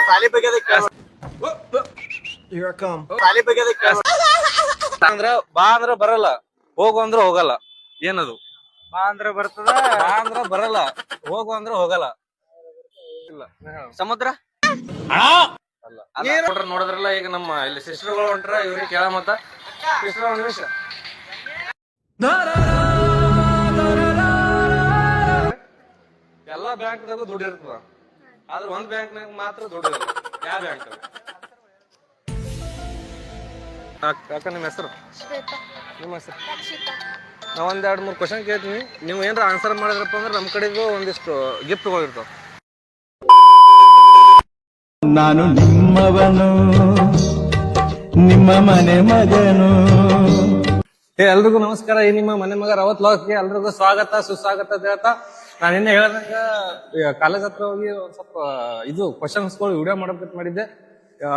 ಸಾಲಿ ಬಗ್ಗೆ ಸಾಲಿ ಬಗ್ಗೆ ಅಂದ್ರ ಬಾ ಅಂದ್ರ ಬರಲ್ಲ, ಹೋಗು ಅಂದ್ರ ಹೋಗಲ್ಲ, ಏನದು? ಬಾ ಅಂದ್ರ ಬರ್ತದ, ಬಾ ಅಂದ್ರ ಬರಲ್ಲ, ಹೋಗು ಅಂದ್ರ ಹೋಗಲ್ಲ. ಇಲ್ಲ ಸಮುದ್ರ ಅಲ್ಲ. ನೋಡಿದ್ರಲ್ಲ ಈಗ ನಮ್ಮ ಇಲ್ಲಿ ಸಿಸ್ಟರ್ಗಳು ಹೊಂಟ್ರ, ಇವ್ರಿಗೆ ಕೇಳ ಮತ್ತ ಸಿಸ್ಟರ್ ಒಂದ್ ನಿಮಿಷ. ಎಲ್ಲಾ ಬ್ಯಾಂಕ್ದಾಗೂ ದುಡ್ಡು ಇರ್ತದ, ಆದ್ರೆ ಒಂದ್ ಬ್ಯಾಂಕ್ನಾಗ ಮಾತ್ರ ದುಡ್ಡು ಇರಲ್ಲ. ಯಾವ ಬ್ಯಾಂಕ್? ಕಾಕ ನಿಮ್ಮ ಹೆಸರು? ನಿಮ್ಮ ಹೆಸರು? ನಾ ಒಂದ್ 2-3 ಕ್ವಶನ್ ಕೇಳ್ತೀನಿ, ನೀವು ಏನಾರ ಆನ್ಸರ್ ಮಾಡಿದ್ರಪ್ಪ ಅಂದ್ರೆ ನಮ್ಮ ಕಡೆಗೂ ಒಂದಿಷ್ಟು ಗಿಫ್ಟ್ಗಳು ಇರ್ತಾವ. ನಾನು ನಿಮ್ಮವನು, ನಿಮ್ಮ ಮನೆ ಮಗನು. ಎಲ್ರಿಗೂ ನಮಸ್ಕಾರ. ಈ ನಿಮ್ಮ ಮನೆ ಮಗ ರಾವತ್ ಲಾಗ್ಗೆ ಎಲ್ರಿಗೂ ಸ್ವಾಗತ ಸುಸ್ವಾಗತ ಅಂತ ಹೇಳ್ತಾ, ನಾನು ನಿನ್ನೆ ಹೇಳ್ದಂಗ ಕಾಲೇಜ್ ಹತ್ರ ಹೋಗಿ ಒಂದ್ ಸ್ವಲ್ಪ ಇದು ಕ್ವಶನ್ಸ್ಗಳು ವಿಡಿಯೋ ಮಾಡ್ಬೇಕಂತ ಮಾಡಿದ್ದೆ.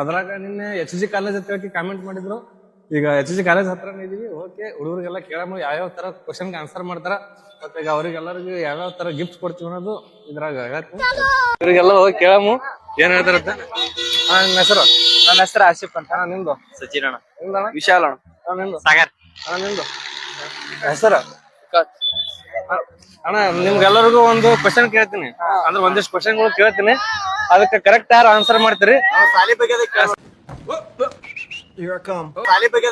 ಅದ್ರಾಗ ನಿನ್ನೆ HG ಕಾಲೇಜ್ ಹತ್ರ ಕಾಮೆಂಟ್ ಮಾಡಿದ್ರು. ಈಗ HG ಕಾಲೇಜ್ ಹತ್ರನೇ ಇದೀವಿ. ಓಕೆ, ಹುಡುಗರಿಗೆಲ್ಲ ಕೇಳಮ್ಮ ಯಾವ್ಯಾವ ತರ ಕ್ವಶನ್ಗೆ ಆನ್ಸರ್ ಮಾಡ್ತಾರ, ಮತ್ತೆ ಈಗ ಅವ್ರಿಗೆಲ್ಲರಿಗೂ ಯಾವ್ಯಾವ ತರ ಗಿಫ್ಟ್ ಕೊಡ್ತೀವಿ ಅನ್ನೋದು ಇದ್ರಾಗ ಹೇಳ್ತೀನಿ. ಇವ್ರಿಗೆಲ್ಲ ಹೋಗಿ ಕೇಳಮ್ಮ ಏನ್ ಹೇಳ್ತಾರಂತ. ನಿಮ್ಮ ಹೆಸರು? ನನ್ನ ಹೆಸರು ಆಸಿಫ್ ಅಂತ. ನಿಮ್ದು? ಸಚಿನ್ ಅಣ್ಣ. ನಿಮ್ದಣ್ಣ? ವಿಶಾಲ್ ಅಣ್ಣ. ನಿಮ್ದು? ಸಾಗರ್. ನಿಮ್ದು ಹೆಸರು? ಅಣ್ಣ, ನಿಮ್ಗೆಲ್ಲರಿಗೂ ಒಂದು ಕ್ವಶನ್ ಕೇಳ್ತೀನಿ, ಅಂದ್ರೆ ಒಂದಿಷ್ಟು ಕ್ವಶನ್ಗಳು ಕೇಳ್ತೀನಿ, ಅದಕ್ಕೆ ಕರೆಕ್ಟ್ ಯಾರು ಆನ್ಸರ್ ಮಾಡ್ತೀರಿ. ಸಾಲಿ ಬಗ್ಗೆ ಸಾಲಿ ಬಗ್ಗೆ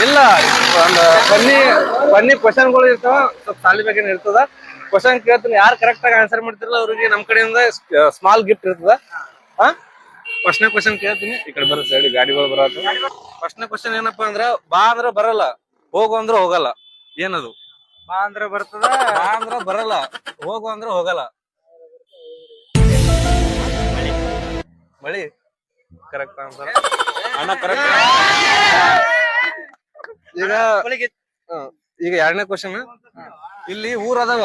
ಇಲ್ಲ, ಒಂದು ಬನ್ನಿ ಕ್ವಶನ್ಗಳು ಇರ್ತಾವ, ಸ್ವಲ್ಪ ಸಾಲಿ ಬಗ್ಗೆ ಇರ್ತದ. ಕ್ವಶನ್ ಕೇಳ್ತೀನಿ, ಯಾರು ಕರೆಕ್ಟ್ ಆಗಿ ಆನ್ಸರ್ ಮಾಡ್ತಿರಲ್ಲ ಅವ್ರಿಗೆ ನಮ್ ಕಡೆಯಿಂದ ಸ್ಮಾಲ್ ಗಿಫ್ಟ್ ಇರ್ತದ. ಫಸ್ಟ್ನೇ ಕ್ವಶನ್ ಕೇಳ್ತೀನಿ, ಈ ಕಡೆ ಬರೋ ಸೈಡ್ ಗಾಡಿಗಳು ಬರತ್ತ. ಫಸ್ಟ್ನೇ ಕ್ವಶನ್ ಏನಪ್ಪಾ ಅಂದ್ರ, ಬಾ ಅಂದ್ರ ಬರಲ್ಲ, ಹೋಗು ಅಂದ್ರ ಹೋಗಲ್ಲ, ಏನದು? ಬಾ ಅಂದ್ರ ಬರ್ತದ, ಬಾ ಅಂದ್ರ ಬರಲ್ಲ, ಹೋಗು ಅಂದ್ರ ಹೋಗಲ್ಲ. ಮಳಿ ಕರೆಕ್ಟ್ ಆನ್ಸರ್ ಅಣ್ಣ, ಕರೆಕ್ಟ್. ಈಗ ಎರಡನೇ ಕ್ವಶನ್, ಇಲ್ಲಿ ಊರ್ ಅದಾವ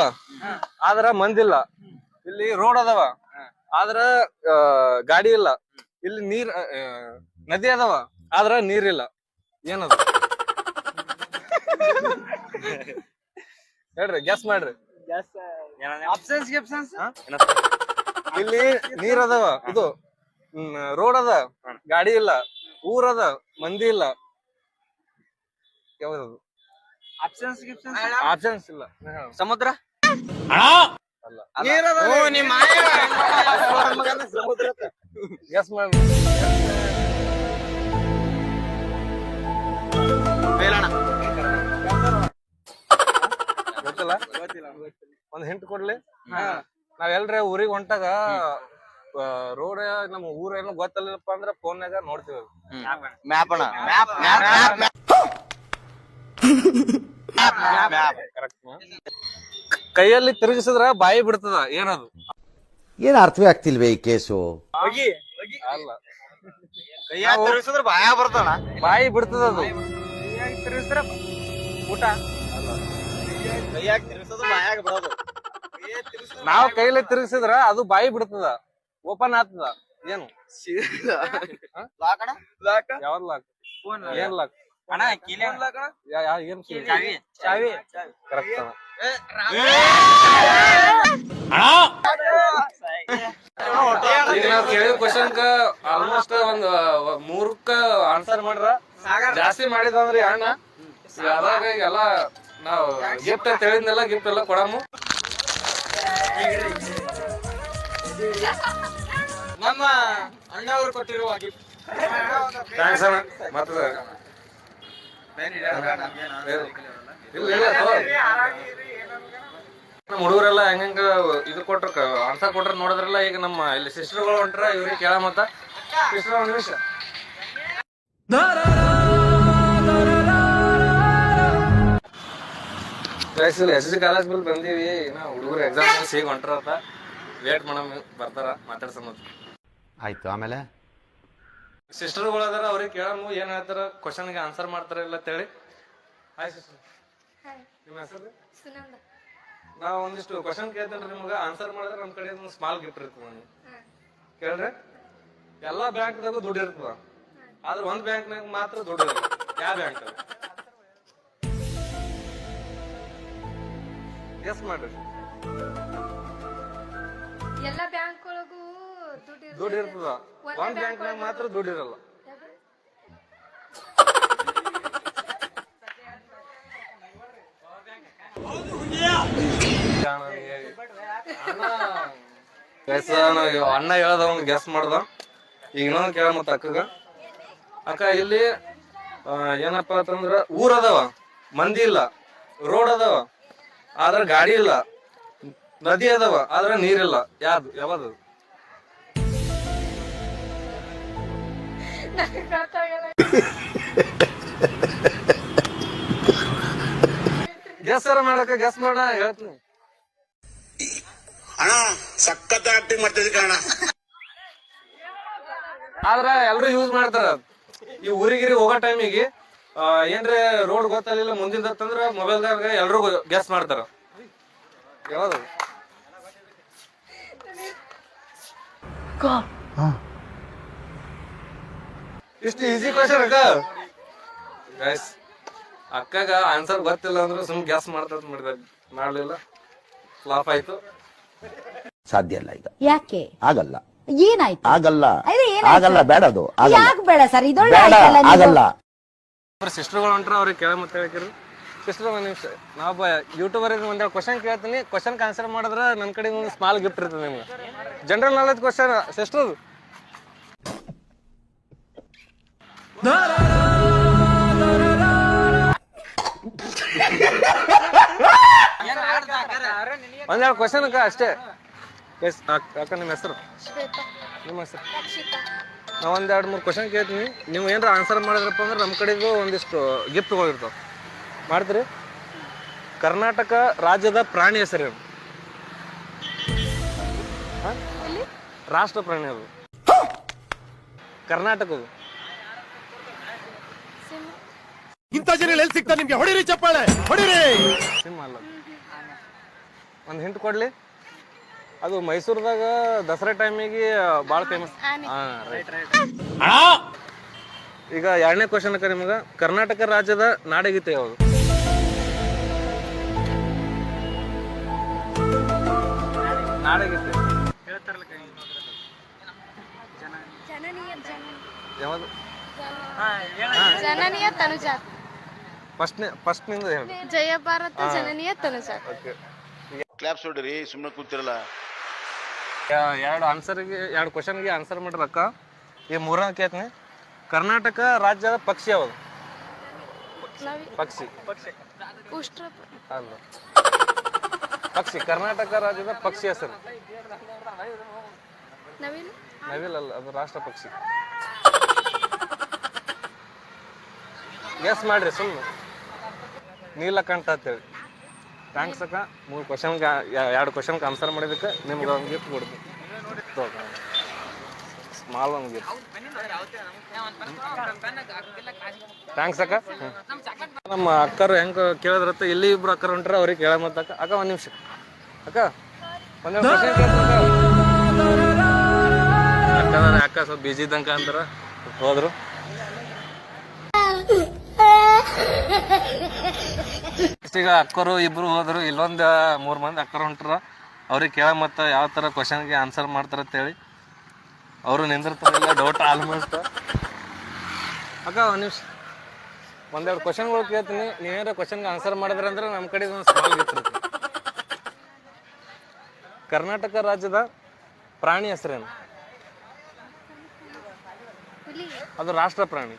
ಆದ್ರ ಮಂದಿಲ್ಲ, ಇಲ್ಲಿ ರೋಡ್ ಅದಾವ ಆದ್ರ ಗಾಡಿ ಇಲ್ಲ, ಇಲ್ಲಿ ನದಿ ಅದಾವ ಆದ್ರ ನೀರಿಲ್ಲ, ಏನದು? ಹೇಳ್ರಿ, ಗೆಸ್ ಮಾಡ್ರಿ. ಆಪ್ಷನ್ಸ್ ಗಿಪ್ಷನ್ಸ್. ಇಲ್ಲಿ ನೀರ್ ಅದಾವ, ಇದು ರೋಡ್ ಅದ, ಗಾಡಿ ಇಲ್ಲ, ಊರ್ ಅದ, ಮಂದಿ ಇಲ್ಲ, ಯಾವ್ದು? ಆಪ್ಷನ್ಸ್ ಗಿಪ್ಷನ್ಸ್. ಆಪ್ಷನ್ಸ್ ಇಲ್ಲ. ಸಮುದ್ರ ಅಲ್ಲ. ಗೆಸ್ ಮಾಡ್ರಿ. ಗೊತ್ತಿಲ್ಲ? ಒಂದ್ ಹಿಂಟ್ ಕೊಡ್ಲಿ. ನಾವೆಲ್ರ ಊರಿಗೆ ಹೊಂಟಾಗ ರೋಡ್ ನಮ್ ಊರ ಏನೋ ಗೊತ್ತಲ್ಲಪ್ಪ ಅಂದ್ರ ಫೋನ್ಯಾಗ ನೋಡ್ತೀವಿ. ಮ್ಯಾಪ್ ಅಣ್ಣ. ಕೈಯಲ್ಲಿ ತಿರುಗಿಸಿದ್ರ ಬಾಯಿ ಬಿಡ್ತದ, ಏನದು? ಏನ್ ಅರ್ಥವೇ ಆಗ್ತಿಲ್ವೇ ಈ ಕೇಸು? ಅಲ್ಲ, ಕೈಯಾಗ ತಿರುಗಿಸಿದ್ರ ಬಾಯ ಬರ್ತಣ. ಬಾಯಿ ಬಿಡ್ತದ ಅದು. ಕೈಯಾಗ ತಿರುಗಿಸಿದ್ರ ಊಟ. ಕೈಯಾಗ ತಿರುಗಿಸಿದ್ರ ಬಾಯಾಗ ಬಿಡೋದು. ನಾವ್ ಕೈಲಿ ತಿರುಗಿಸಿದ್ರ ಅದು ಬಾಯಿ ಬಿಡ್ತದ, ಓಪನ್ ಆಗ್ತದ, ಏನು? ಲಾಕ್ ಅಣ್ಣ. ಲಾಕ್ ಯಾವ್ದು ಲಾಕ್? ಏನ್ ಲಾಕ್ ಅಣ್ಣ? ಕೀಲಿ ಲಾಕ್ ಅಣ್ಣ. ಏನ್ ಚಾವಿ. ಚಾವಿ ಕರೆಕ್ಟ್. ಈಗ ನಾವ್ ಕೇಳಿದ ಕ್ವಶನ್ ಆಲ್ಮೋಸ್ಟ್ ಒಂದ್ 3ಕ್ಕ ಆನ್ಸರ್ ಮಾಡ್ರ, ಜಾಸ್ತಿ ಮಾಡಿದಂದ್ರಿ ಅಣ್ಣ. ಅದಾಗ ಈಗೆಲ್ಲ ನಾವ್ ಗಿಫ್ಟ್ ಅಂತ ಹೇಳಿದ್ನೆಲ್ಲ ಗಿಫ್ಟ್ ಎಲ್ಲ ಕೊಡಮು. ನಮ್ಮ ಅಣ್ಣವರು ಕೊಟ್ಟಿರುವ ಗಿಫ್ಟ್. ಥ್ಯಾಂಕ್ಸ್ ಅಣ್ಣ. ಮತ್ತ ನಮ್ಮ ಹುಡುಗರೆಲ್ಲ ಹೆಂಗ ಇದು ಕೊಟ್ರ ಆನ್ಸರ್ ಕೊಟ್ರ ನೋಡಿದ್ರಲ್ಲ, ಈಗ ನಮ್ಮ ಇಲ್ಲಿ ಸಿಸ್ಟರ್ಗಳು ಹೊಂಟ್ರ, ಇವ್ರಿಗೆ ಕೇಳ ಮತ್ತ ಸಿಸ್ಟರ್ ಒಂದ್ ನಿಮಿಷ. SG ಕಾಲೇಜ್ ಮೇಲೆ ಬಂದೀವಿ, ಇನ್ನ ಹುಡುಗರು ಎಕ್ಸಾಮ್ ಸಿಗ್ ಹೊಂಟ್ರತ್ತ, ವೇಟ್ ಮಾಡಮ್, ಬರ್ತಾರ, ಮಾತಾಡ್ಸಮತ್. ಆಯ್ತು, ಆಮೇಲೆ ಸಿಸ್ಟರ್ಗಳು ಅದಾರ, ಅವ್ರಿಗೆ ಕೇಳಮ್ಮ ಏನ್ ಹೇಳ್ತಾರ, ಕ್ವಶನ್ಗೆ ಆನ್ಸರ್ ಮಾಡ್ತಾರ ಇಲ್ಲ ಅಂತೇಳಿ. ಹಾಯ್ ಸಿಸ್ಟರ್, ನಿಮ್ಮ ಹೆಸರು? ನಾವ್ ಒಂದಿಷ್ಟು ಕ್ವಶನ್ ಕೇಳ್ತೇನ್ರಿ, ನಿಮ್ಗ ಆನ್ಸರ್ ಮಾಡಿದ್ರೆ ನಮ್ ಕಡೆ ಒಂದು ಸ್ಮಾಲ್ ಗಿಫ್ಟ್ ಇರ್ತದ. ಕೇಳ್ರಿ. ಎಲ್ಲಾ ಬ್ಯಾಂಕ್ದಾಗೂ ದುಡ್ಡು ಇರ್ತದ, ಆದ್ರೆ ಒಂದ್ ಬ್ಯಾಂಕ್ನಾಗ ಮಾತ್ರ ದುಡ್ಡು ಇರಲ್ಲ. ಯಾವ ಬ್ಯಾಂಕ್? ಗೆಸ್ ಮಾಡ್ರಿ. ಎಲ್ಲ ಬ್ಯಾಂಕ್ ಒಳಗೂ ದುಡ್ಡು ಇರ್ತದ. ಒಂದ್ ಬ್ಯಾಂಕ್ನಾಗ ಮಾತ್ರ ದುಡ್ಡು ಇರಲ್ಲ. ಅಣ್ಣ ಹೇಳ್ದವ್ ಗೆಸ್ ಮಾಡ್ದ. ಈಗ ಇನ್ನೊಂದ್ ಕೇಳ ಮತ್ತ ಅಕ್ಕಗ. ಅಕ್ಕ ಇಲ್ಲಿ ಏನಪ್ಪಾ ಅಂತಂದ್ರ ಊರ್ ಅದಾವ, ಮಂದಿ ಇಲ್ಲ, ರೋಡ್ ಅದಾವ ಆದ್ರ ಗಾಡಿ ಇಲ್ಲ, ನದಿ ಅದಾವ ಆದ್ರ ನೀರಿಲ್ಲ. ಯಾವ್ದು? ಗೆಸ್ ಮಾಡಕ ಗೆಸ್ ಮಾಡ ಹೇಳ್ತೀನಿ. ಅಣ್ಣ ಸಖತ್ ಆಕ್ಟಿಂಗ್ ಮಾಡ್ತಿದ್ದೆ ಕಣ. ಆದ್ರ ಎಲ್ರು ಯೂಸ್ ಮಾಡ್ತಾರ. ಈ ಊರಿಗಿರಿ ಹೋಗೋ ಟೈಮಿಗೆ ಏನ್ರೆ ರೋಡ್ ಗೊತ್ತಾಗಲಿಲ್ಲ ಮುಂದಿನ ಮೊಬೈಲ್ದಾಗ ಎಲ್ರು ಗೆಸ್ ಮಾಡ್ತಾರ. ಯಾವ್ದು? ಇಷ್ಟು ಈಸಿ ಕ್ವಶನ್ ಅಕ್ಕ. ಗೈಸ್ ಅಕ್ಕಗ ಆನ್ಸರ್ ಗೊತ್ತಿಲ್ಲ ಅಂದ್ರೆ ಸುಮ್ ಗೆಸ್ ಮಾಡ್ಲಿಲ್ಲ, ಫ್ಲಾಪ್ ಆಯ್ತು. ಸಾಧ್ಯ ಇಲ್ಲ ಈಗ. ಯಾಕೆ? ಆಗಲ್ಲ. ಏನಾಯ್ತು? ಆಗಲ್ಲ. ಅದೇ ಏನಾಯ್ತು? ಆಗಲ್ಲ, ಬೇಡ ಅದು. ಆಗಲ್ಲ. ಯಾಕೆ ಬೇಡ ಸರ್? ಇದೊಳ್ಳೆ ಬೇಡ, ಆಯ್ತಲ್ಲ ನೀವು. ಆಗಲ್ಲ. ಸಿಸ್ಟರ್ಗಳು ಹೊಂಟ್ರ ಅವ್ರಿಗೆ ಕೇಳ ಮತ್ತೆ ಹೇಳ್ಕಿರು. ಸಿಸ್ಟರ್ ಒಂದ್ ನಿಮಿಷ, ನಾವೊಬ್ಬ ಯೂಟ್ಯೂಬರ್ ಒಂದೆರಡು ಕ್ವಶನ್ ಕೇಳ್ತೀನಿ. ಕ್ವಶನ್ ಆನ್ಸರ್ ಮಾಡಿದ್ರೆ ನನ್ನ ಕಡೆ ಒಂದು ಸ್ಮಾಲ್ ಗಿಫ್ಟ್ ಇರ್ತದೆ ನಿಮ್ಗೆ. General knowledge question. ಸಿಸ್ಟರ್ ಒಂದೆರಡು ಕ್ವಶನ್ ಅಕ್ಕ ಅಷ್ಟೇ. ಅಕ್ಕ ನಿಮ್ಮ ಹೆಸರು? ನಿಮ್ಮ ಹೆಸರು? ನಾ ಒಂದ್ 2-3 ಕ್ವಶನ್ ಕೇಳ್ತೀನಿ. ನೀವು ಏನಾರ ಆನ್ಸರ್ ಮಾಡಿದ್ರಪ್ಪ ಅಂದ್ರೆ ನಮ್ಮ ಕಡೆಗೂ ಒಂದಿಷ್ಟು ಗಿಫ್ಟ್ಗಳು ಇರ್ತಾವ. ಮಾಡ್ತೀರಿ? ಕರ್ನಾಟಕ ರಾಜ್ಯದ ಪ್ರಾಣಿ ಹೆಸರೇನು? ರಾಷ್ಟ್ರ ಪ್ರಾಣಿ ಅದು ಕರ್ನಾಟಕದು. ಇಂಥ ಜನ ಎಲ್ಲಿ ಸಿಗ್ತಾರೆ ನಿಮ್ಗೆ? ಹೊಡಿರಿ ಚಪ್ಪಾಳೆ, ಹೊಡಿರಿ. ಸಿಂಹ ಅಲ್ಲ. ಒಂದು ಹಿಂಟ್ ಕೊಡ್ಲಿ? ಅದು ಮೈಸೂರದಾಗ ದಸರಾ ಟೈಮಿಗೆ ಭಾಳ ಫೇಮಸ್. ಈಗ 2ನೇ ಕ್ವಶನ್ ಅಕ್ಕ ನಿಮಗ. ಕರ್ನಾಟಕ ರಾಜ್ಯದ ನಾಡಗೀತೆ ಯಾವುದು? ನಾಡಗೀತೆ ಯಾವುದು? ಜನನೀಯ ತನುಜಾತ. ಫಸ್ಟ್ ನಿಂದ ಹೇಳಿ. ಜಯ ಭಾರತ ಜನನೀಯ ತನುಜಾತ. ಕ್ಲಾಪ್ಸ್ ಹೊಡ್ರಿ, ಸುಮ್ಮನೆ ಕೂತಿರಲ್ಲ. 2 ಕ್ವಶನ್ಗೆ ಆನ್ಸರ್ ಮಾಡ್ರಕ್ಕ. ಈ 3ನೇ ಕೇಳ್ತೀನಿ. ಕರ್ನಾಟಕ ರಾಜ್ಯದ ಪಕ್ಷಿ ಯಾವುದು? ಪಕ್ಷಿ ಅಲ್ಲ, ಪಕ್ಷಿ. ಕರ್ನಾಟಕ ರಾಜ್ಯದ ಪಕ್ಷಿ ಹೆಸರು? ನವಿಲ್ ಅಲ್ಲ, ಅದು ರಾಷ್ಟ್ರ ಪಕ್ಷಿ. ಗೆಸ್ ಮಾಡ್ರಿ ಸುಮ್ಮನೆ. ನೀಲಕಂಠ ಅಂತೇಳಿ. ಥ್ಯಾಂಕ್ಸ್ ಅಕ್ಕ. 2 ಕ್ವಶನ್ಗೆ ಆನ್ಸರ್ ಮಾಡಿದಕ್ಕೆ ನಿಮ್ಗೆ ಒಂದು ಗಿಫ್ಟ್ ಕೊಡ್ತೀನಿ. ಸ್ಮಾಲ್ ಒಂದು ಗಿಫ್ಟ್. ಥ್ಯಾಂಕ್ಸ್ ಅಕ್ಕ. ನಮ್ಮ ಅಕ್ಕರು ಹೆಂಗೆ ಕೇಳಿದ್ರತ್ತ, ಇಲ್ಲಿ ಇಬ್ರು ಅಕ್ಕರು ಹೊಂಟ್ರ ಅವ್ರಿಗೆ ಕೇಳ ಮತ್ತ ಅಕ್ಕ. ಅಕ್ಕ ಒಂದು ನಿಮಿಷ ಅಕ್ಕ, ಒಂದೆರಡು ಕ್ವಶನ್ ಕೇಳ್ತಾರೆ. ಅಕ್ಕ ಸ್ವಲ್ಪ ಬಿಜಿ ಇದ್ದಂಕ ಅಂತಾರ, ಹೋದ್ರು. ಈಗ ಅಕ್ಕರು ಇಬ್ರು ಹೋದ್ರು. ಇಲ್ಲೊಂದು 3 ಮಂದಿ ಅಕ್ಕರು ಹೊಂಟ್ರ. ಅವ್ರಿಗೆ ಕೇಳ ಮತ್ತ ಯಾವ ಥರ ಕ್ವಶನ್ಗೆ ಆನ್ಸರ್ ಮಾಡ್ತಾರ ಅಂತೇಳಿ. ಅವರು ನಿಂದಿರ್ತಾರಿಲ್ಲ, ಡೌಟ್ ಆಲ್ಮೋಸ್ಟ್. ಅಕ್ಕ ಒಂದು ನಿಮಿಷ, ಒಂದೆರಡು ಕ್ವಶನ್ಗಳು ಕೇಳ್ತೀನಿ. ನೀವೇನಾರ ಕ್ವಶನ್ಗೆ ಆನ್ಸರ್ ಮಾಡಿದ್ರೆ ಅಂದ್ರೆ ನಮ್ಮ ಕಡೆ ಒಂದು ಸ್ಮಾಲ್ ಗಿಫ್ಟ್ ಇರುತ್ತೆ. ಕರ್ನಾಟಕ ರಾಜ್ಯದ ಪ್ರಾಣಿ ಹೆಸರೇನು? ಅದು ರಾಷ್ಟ್ರ ಪ್ರಾಣಿ.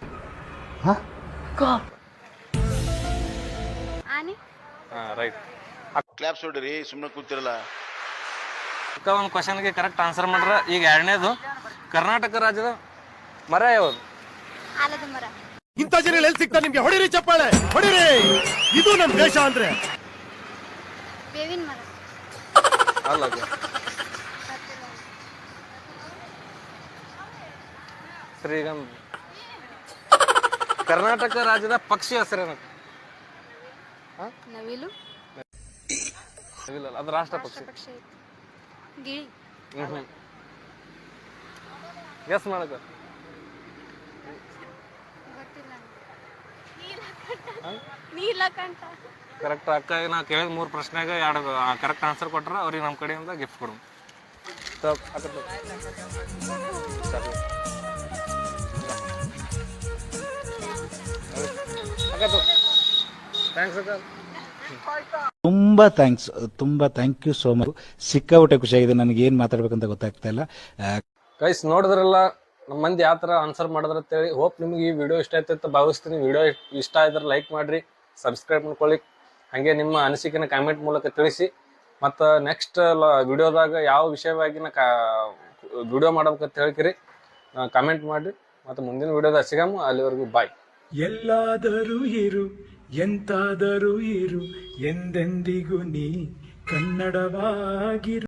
ರೈಟ್. ಕ್ಲಾಪ್ಸ್ ಹೊಡ್ರಿ, ಸುಮ್ಮನೆ ಕೂತಿರಲ್ಲ. ಅಕ್ಕ ಒಂದು ಕ್ವಶನ್ಗೆ ಕರೆಕ್ಟ್ ಆನ್ಸರ್ ಮಾಡ್ರ. ಈಗ 2ನೇದು, ಕರ್ನಾಟಕ ರಾಜ್ಯದ ಮರ ಯಾವುದು? ಆಲದ ಮರ. ಇಂಥ ಜನ ಎಲ್ಲಿ ಸಿಗ್ತಾರೆ ನಿಮ್ಗೆ? ಹೊಡಿರಿ ಚಪ್ಪಾಳೆ, ಹೊಡಿರಿ. ಇದು ನಮ್ ದೇಶ ಅಂದ್ರೆ. ಬೇವಿನ ಮರ ಅಲ್ಲ, ಅದು ಶ್ರೀಗಂಧ. ಕರ್ನಾಟಕ ರಾಜ್ಯದ ಪಕ್ಷಿ ಹೆಸರೇನು? ನವಿಲು. ನವಿಲಲ್ಲ, ಅದು ರಾಷ್ಟ್ರ ಪಕ್ಷಿ. ಗಿಳಿ. ಗೆಸ್ ಮಾಡಕ. ನೀಲಕಂಠ. ಕರೆಕ್ಟ್ ಅಕ್ಕ. ನಾ ಕೇಳಿದ 3 ಪ್ರಶ್ನೆಗೆ 2 ಕರೆಕ್ಟ್ ಆನ್ಸರ್ ಕೊಟ್ರ ಅವ್ರಿಗೆ ನಮ್ಮ ಕಡೆಯಿಂದ ಗಿಫ್ಟ್ ಕೊಡು. ಥ್ಯಾಂಕ್ಸ್ ಅಕ್ಕ. ತುಂಬಾ ಥ್ಯಾಂಕ್ ಯು ಸೋ ಮಚ್. ಸಿಕ್ಕಾಬಿಟ್ಟೆ ಖುಷಿಯಾಗಿದೆ. ನನಗೆ ಏನ್ ಮಾತಾಡ್ಬೇಕಂತ ಗೊತ್ತಾಗ್ತಾ ಇಲ್ಲ. ಗೈಸ್ ನೋಡಿದ್ರಲ್ಲ ನಮ್ಮ ಮಂದಿ ಯಾವ ತರ ಆನ್ಸರ್ ಮಾಡಿದ್ರ ಅಂತೇಳಿ. ಹೋಪ್ ನಿಮ್ಗೆ ಈ ವಿಡಿಯೋ ಇಷ್ಟ ಆಯ್ತು ಅಂತ ಭಾವಿಸ್ತೀನಿ. ವಿಡಿಯೋ ಇಷ್ಟ ಆದ್ರೆ ಲೈಕ್ ಮಾಡ್ರಿ, ಸಬ್ಸ್ಕ್ರೈಬ್ ಮಾಡ್ಕೊಳ್ಳಿ, ಹಾಗೆ ನಿಮ್ಮ ಅನಿಸಿಕೆನ ಕಾಮೆಂಟ್ ಮೂಲಕ ತಿಳಿಸಿ. ಮತ್ತು ನೆಕ್ಸ್ಟ್ ವಿಡಿಯೋದಾಗ ಯಾವ ವಿಷಯವಾಗಿ ವಿಡಿಯೋ ಮಾಡ್ಬೇಕಂತ ಹೇಳ್ಕಿರಿ ಕಾಮೆಂಟ್ ಮಾಡ್ರಿ. ಮತ್ತು ಮುಂದಿನ ವಿಡಿಯೋದಾಗ ಸಿಗಮ್ಮ. ಅಲ್ಲಿವರೆಗೂ ಬಾಯ್. ಎಲ್ಲಾದರೂ ಇರು, ಎಂತಾದರೂ ಇರು, ಎಂದೆಂದಿಗೂ ನೀ ಕನ್ನಡವಾಗಿರು.